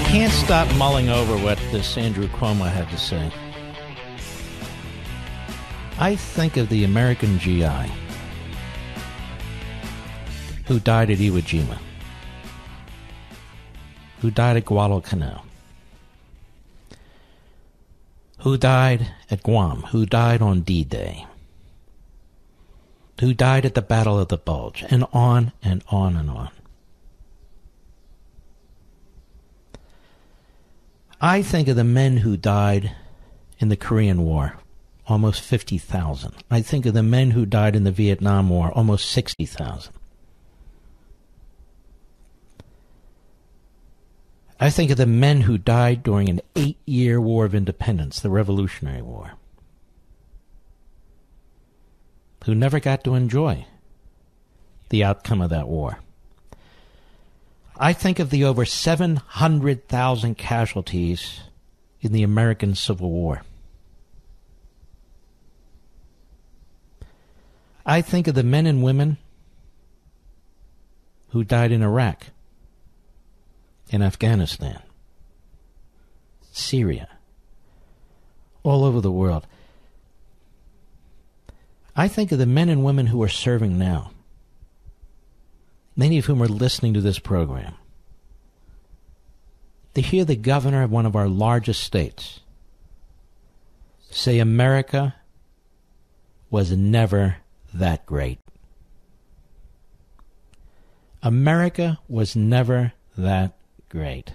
Can't stop mulling over what this Andrew Cuomo had to say. I think of the American GI who died at Iwo Jima, who died at Guadalcanal, who died at Guam, who died on D-Day, who died at the Battle of the Bulge, and on and on and on. I think of the men who died in the Korean War, almost 50,000. I think of the men who died in the Vietnam War, almost 60,000. I think of the men who died during an 8-year War of Independence, the Revolutionary War, who never got to enjoy the outcome of that war. I think of the over 700,000 casualties in the American Civil War. I think of the men and women who died in Iraq, in Afghanistan, Syria, all over the world. I think of the men and women who are serving now, many of whom are listening to this program. To hear the governor of one of our largest states say America was never that great. America was never that great.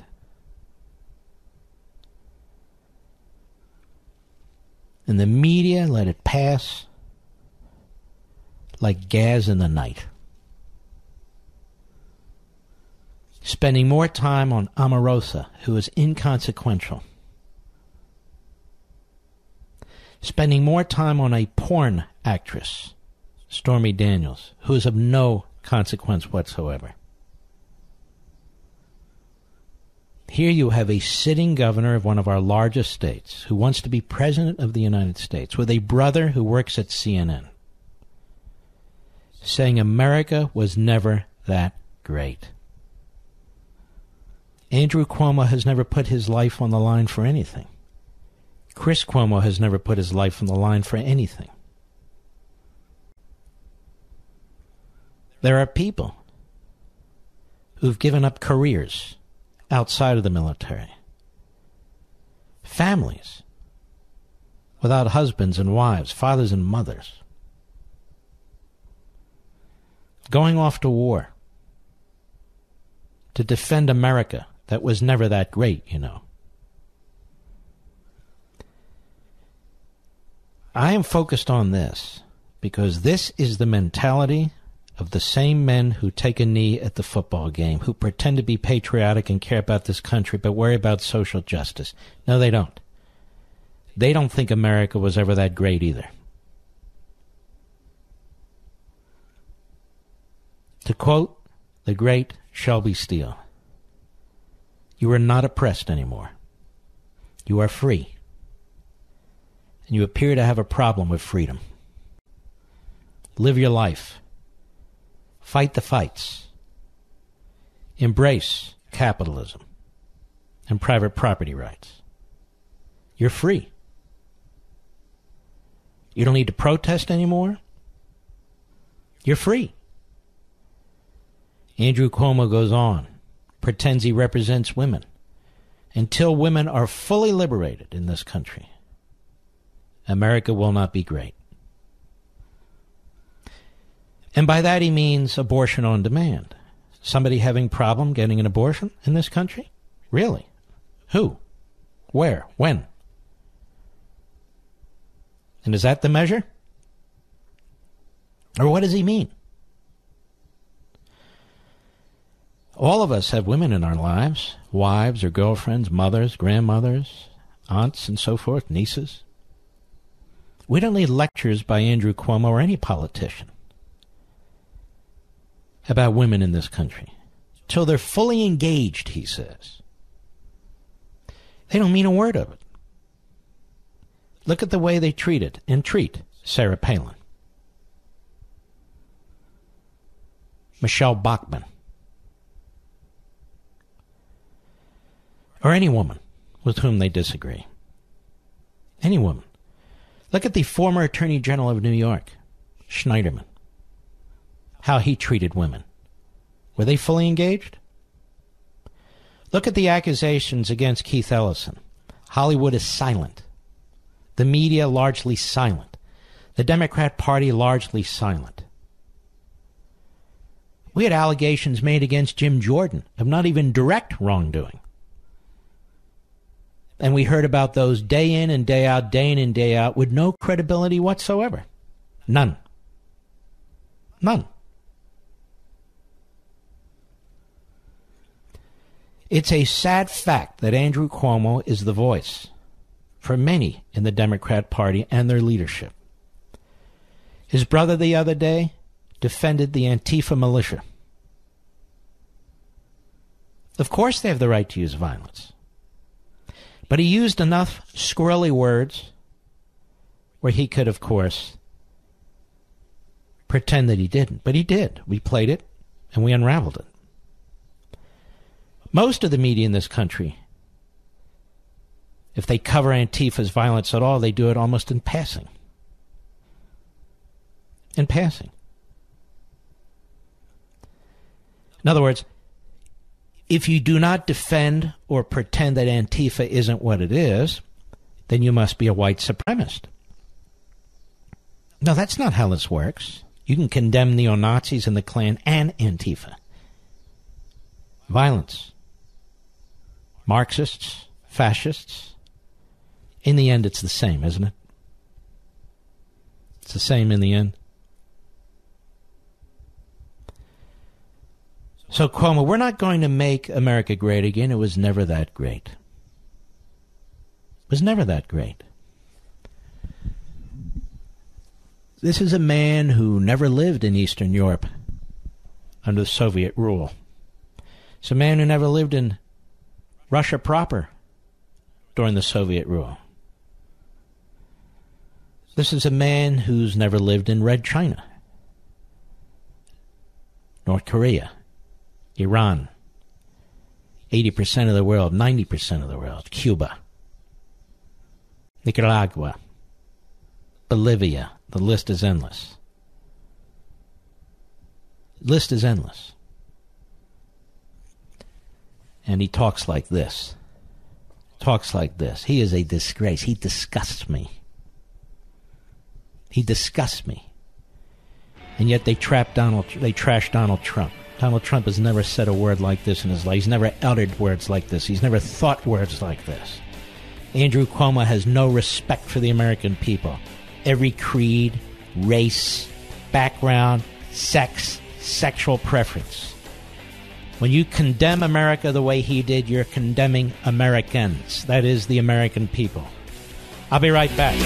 And the media let it pass like gas in the night. Spending more time on Omarosa, who is inconsequential. Spending more time on a porn actress, Stormy Daniels, who is of no consequence whatsoever. Here you have a sitting governor of one of our largest states who wants to be president of the United States with a brother who works at CNN, saying America was never that great. Andrew Cuomo has never put his life on the line for anything. Chris Cuomo has never put his life on the line for anything. There are people who've given up careers outside of the military, families without husbands and wives, fathers and mothers, going off to war to defend America that was never that great, you know. I am focused on this because this is the mentality of the same men who take a knee at the football game, who pretend to be patriotic and care about this country, but worry about social justice. No, they don't. They don't think America was ever that great either. To quote the great Shelby Steele, you are not oppressed anymore. You are free. And you appear to have a problem with freedom. Live your life. Fight the fights. Embrace capitalism and private property rights. You're free. You don't need to protest anymore. You're free. Andrew Cuomo goes on, pretends he represents women. Until women are fully liberated in this country, America will not be great. And by that he means abortion on demand. Somebody having problem getting an abortion in this country? Really? Who? Where? When? And is that the measure? Or what does he mean? All of us have women in our lives, wives or girlfriends, mothers, grandmothers, aunts and so forth, nieces. We don't need lectures by Andrew Cuomo or any politician about women in this country. Till they're fully engaged, he says. They don't mean a word of it. Look at the way they treated and treat Sarah Palin, Michelle Bachmann, or any woman with whom they disagree. Any woman. Look at the former Attorney General of New York, Schneiderman. How he treated women. Were they fully engaged? Look at the accusations against Keith Ellison. Hollywood is silent. The media largely silent. The Democrat Party largely silent. We had allegations made against Jim Jordan of not even direct wrongdoing. And we heard about those day in and day out with no credibility whatsoever. None. None. It's a sad fact that Andrew Cuomo is the voice for many in the Democrat Party and their leadership. His brother the other day defended the Antifa militia. Of course they have the right to use violence. But he used enough squirrely words where he could, of course, pretend that he didn't. But he did. We played it, and we unraveled it. Most of the media in this country, if they cover Antifa's violence at all, they do it almost in passing. In passing. In other words, if you do not defend or pretend that Antifa isn't what it is, then you must be a white supremacist. No, that's not how this works. You can condemn neo-Nazis and the Klan and Antifa. Violence. Marxists, fascists. In the end, it's the same, isn't it? It's the same in the end. So, Cuomo, we're not going to make America great again. It was never that great. It was never that great. This is a man who never lived in Eastern Europe under Soviet rule. It's a man who never lived in Russia proper during the Soviet rule. This is a man who's never lived in Red China, North Korea, Iran, 80% of the world, 90% of the world, Cuba, Nicaragua, Bolivia. The list is endless. The list is endless. And he talks like this. Talks like this. He is a disgrace. He disgusts me. He disgusts me. And yet they trash Donald Trump. Donald Trump has never said a word like this in his life. He's never uttered words like this. He's never thought words like this. Andrew Cuomo has no respect for the American people. Every creed, race, background, sex, sexual preference. When you condemn America the way he did, you're condemning Americans. That is the American people. I'll be right back.